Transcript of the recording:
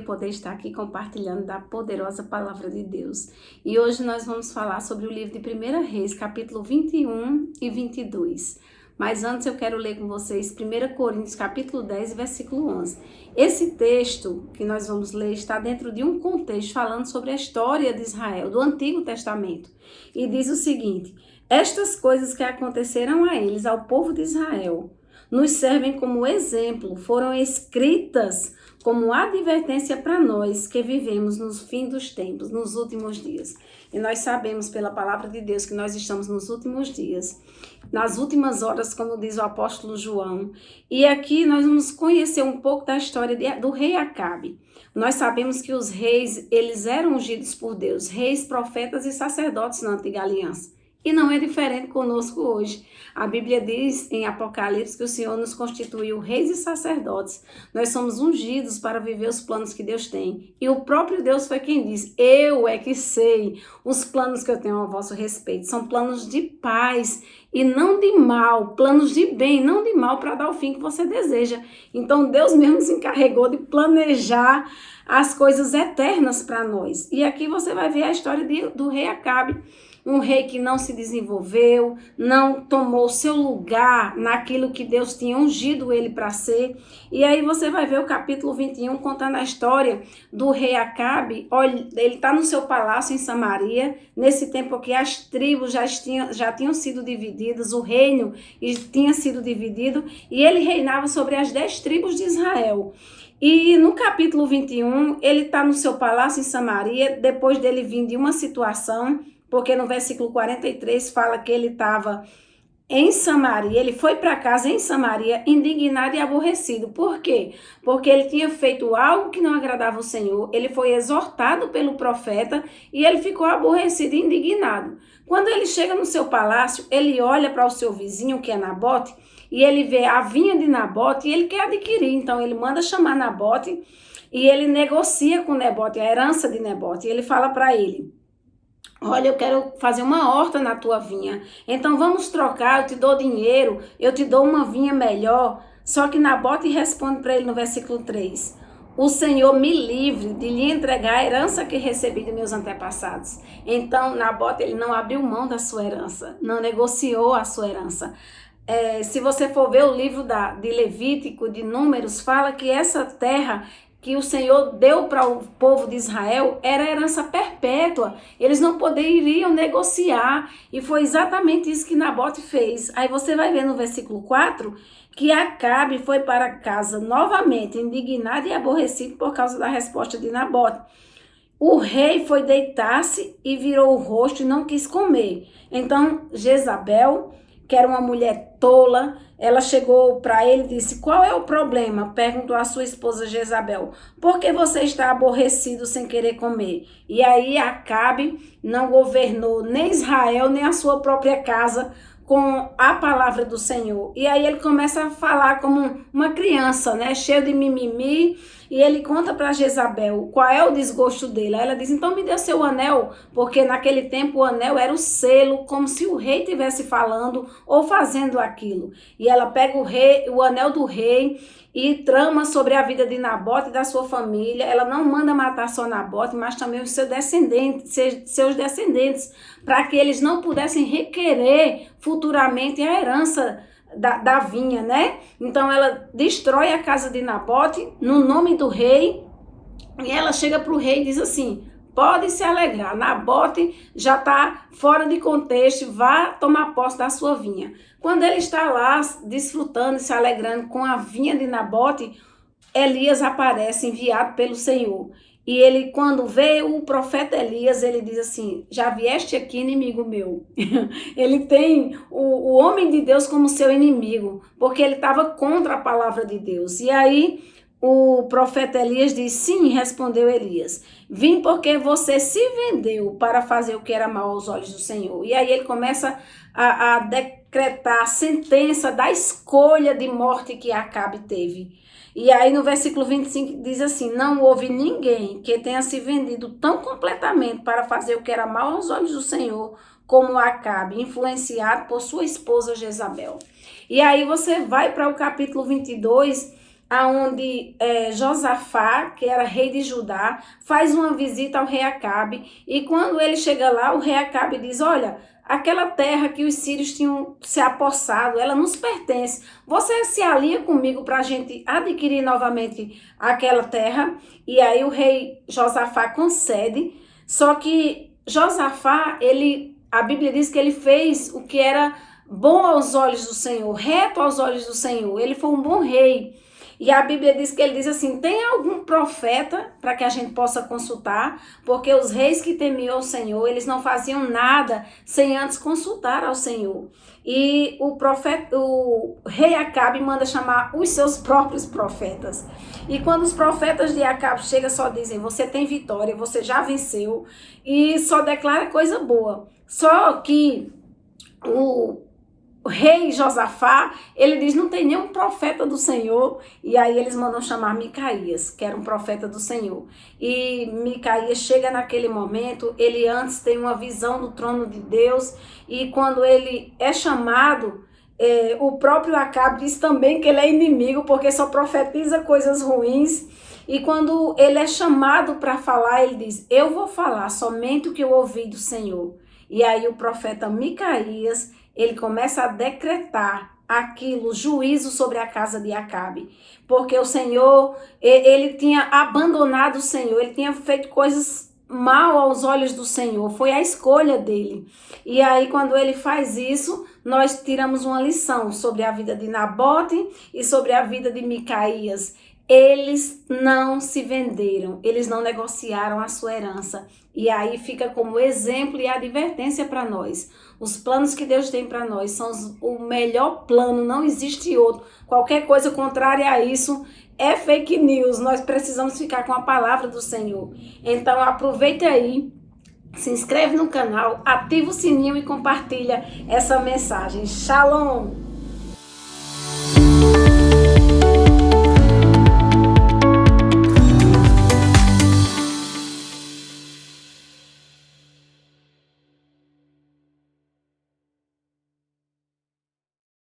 poder estar aqui compartilhando da poderosa palavra de Deus. E hoje nós vamos falar sobre o livro de 1 Reis, capítulo 21 e 22. Mas antes eu quero ler com vocês 1 Coríntios, capítulo 10, versículo 11. Esse texto que nós vamos ler está dentro de um contexto falando sobre a história de Israel, do Antigo Testamento. E diz o seguinte: estas coisas que aconteceram a eles, ao povo de Israel, nos servem como exemplo, foram escritas como advertência para nós que vivemos no fim dos tempos, nos últimos dias. E nós sabemos pela palavra de Deus que nós estamos nos últimos dias, nas últimas horas, como diz o apóstolo João. E aqui nós vamos conhecer um pouco da história do rei Acabe. Nós sabemos que os reis, eles eram ungidos por Deus, reis, profetas e sacerdotes na antiga aliança. E não é diferente conosco hoje. A Bíblia diz em Apocalipse que o Senhor nos constituiu reis e sacerdotes. Nós somos ungidos para viver os planos que Deus tem. E o próprio Deus foi quem disse: eu é que sei os planos que eu tenho a vosso respeito. São planos de paz e não de mal, planos de bem, não de mal, para dar o fim que você deseja. Então Deus mesmo se encarregou de planejar as coisas eternas para nós. E aqui você vai ver a história do rei Acabe. Um rei que não se desenvolveu, não tomou seu lugar naquilo que Deus tinha ungido ele para ser. E aí você vai ver o capítulo 21 contando a história do rei Acabe. Olha, ele está no seu palácio em Samaria, nesse tempo que as tribos já tinham sido divididas, o reino tinha sido dividido, e ele reinava sobre as 10 tribos de Israel. E no capítulo 21, ele está no seu palácio em Samaria, depois dele vir de uma situação, porque no versículo 43 fala que ele estava em Samaria, ele foi para casa em Samaria, indignado e aborrecido. Por quê? Porque ele tinha feito algo que não agradava o Senhor, ele foi exortado pelo profeta e ele ficou aborrecido e indignado. Quando ele chega no seu palácio, ele olha para o seu vizinho, que é Nabote, e ele vê a vinha de Nabote e ele quer adquirir. Então ele manda chamar Nabote e ele negocia com Nabote, a herança de Nabote, e ele fala para ele: olha, eu quero fazer uma horta na tua vinha, então vamos trocar, eu te dou dinheiro, eu te dou uma vinha melhor. Só que Nabote responde para ele no versículo 3, o Senhor me livre de lhe entregar a herança que recebi de meus antepassados. Então Nabote, ele não abriu mão da sua herança, não negociou a sua herança. Se você for ver o livro de Levítico, de Números, fala que essa terra que o Senhor deu para o povo de Israel era herança perpétua, eles não poderiam negociar, e foi exatamente isso que Nabote fez. Aí você vai ver no versículo 4 que Acabe foi para casa novamente, indignado e aborrecido por causa da resposta de Nabote. O rei foi deitar-se e virou o rosto e não quis comer. Então Jezabel, que era uma mulher tola, ela chegou para ele e disse: qual é o problema? Perguntou a sua esposa Jezabel: por que você está aborrecido sem querer comer? E aí Acabe não governou nem Israel, nem a sua própria casa com a palavra do Senhor. E aí ele começa a falar como uma criança, né? Cheio de mimimi. E ele conta para Jezabel qual é o desgosto dele. Aí ela diz: então me dê seu anel, porque naquele tempo o anel era o selo, como se o rei estivesse falando ou fazendo aquilo. E ela pega o anel do rei e trama sobre a vida de Nabote e da sua família. Ela não manda matar só Nabote, mas também os seus descendentes, para que eles não pudessem requerer futuramente a herança da vinha, né? Então ela destrói a casa de Nabote no nome do rei, e ela chega para o rei e diz assim: pode se alegrar, Nabote já está fora de contexto, vá tomar posse da sua vinha. Quando ele está lá desfrutando e se alegrando com a vinha de Nabote, Elias aparece, enviado pelo Senhor. E ele, quando vê o profeta Elias, ele diz assim: já vieste aqui, inimigo meu. Ele tem o homem de Deus como seu inimigo, porque ele estava contra a palavra de Deus. E aí o profeta Elias diz: sim, respondeu Elias, vim porque você se vendeu para fazer o que era mal aos olhos do Senhor. E aí ele começa a decretar a sentença da escolha de morte que Acabe teve. E aí no versículo 25 diz assim: não houve ninguém que tenha se vendido tão completamente para fazer o que era mal aos olhos do Senhor como Acabe, influenciado por sua esposa Jezabel. E aí você vai para o capítulo 22 aonde Josafá, que era rei de Judá, faz uma visita ao rei Acabe, e quando ele chega lá, o rei Acabe diz: olha, aquela terra que os sírios tinham se apossado, ela nos pertence. Você se alia comigo para a gente adquirir novamente aquela terra? E aí o rei Josafá concede, só que Josafá, a Bíblia diz que ele fez o que era bom aos olhos do Senhor, reto aos olhos do Senhor. Ele foi um bom rei. E a Bíblia diz que ele diz assim: tem algum profeta para que a gente possa consultar? Porque os reis que temiam o Senhor, eles não faziam nada sem antes consultar ao Senhor. E o rei Acabe manda chamar os seus próprios profetas. E quando os profetas de Acabe chegam, só dizem: você tem vitória, você já venceu, e só declara coisa boa. Só que o rei Josafá, ele diz: não tem nenhum profeta do Senhor. E aí eles mandam chamar Micaías, que era um profeta do Senhor. E Micaías chega naquele momento, ele antes tem uma visão do trono de Deus, e quando ele é chamado, o próprio Acabe diz também que ele é inimigo, porque só profetiza coisas ruins. E quando ele é chamado para falar, ele diz: eu vou falar somente o que eu ouvi do Senhor. E aí o profeta Micaías, ele começa a decretar aquilo, juízo sobre a casa de Acabe, porque o Senhor, ele tinha abandonado o Senhor, ele tinha feito coisas mal aos olhos do Senhor, foi a escolha dele. E aí quando ele faz isso, nós tiramos uma lição sobre a vida de Nabote e sobre a vida de Micaías. Eles não se venderam, eles não negociaram a sua herança. E aí fica como exemplo e advertência para nós. Os planos que Deus tem para nós são o melhor plano, não existe outro. Qualquer coisa contrária a isso é fake news. Nós precisamos ficar com a palavra do Senhor. Então aproveite aí, se inscreve no canal, ativa o sininho e compartilha essa mensagem. Shalom!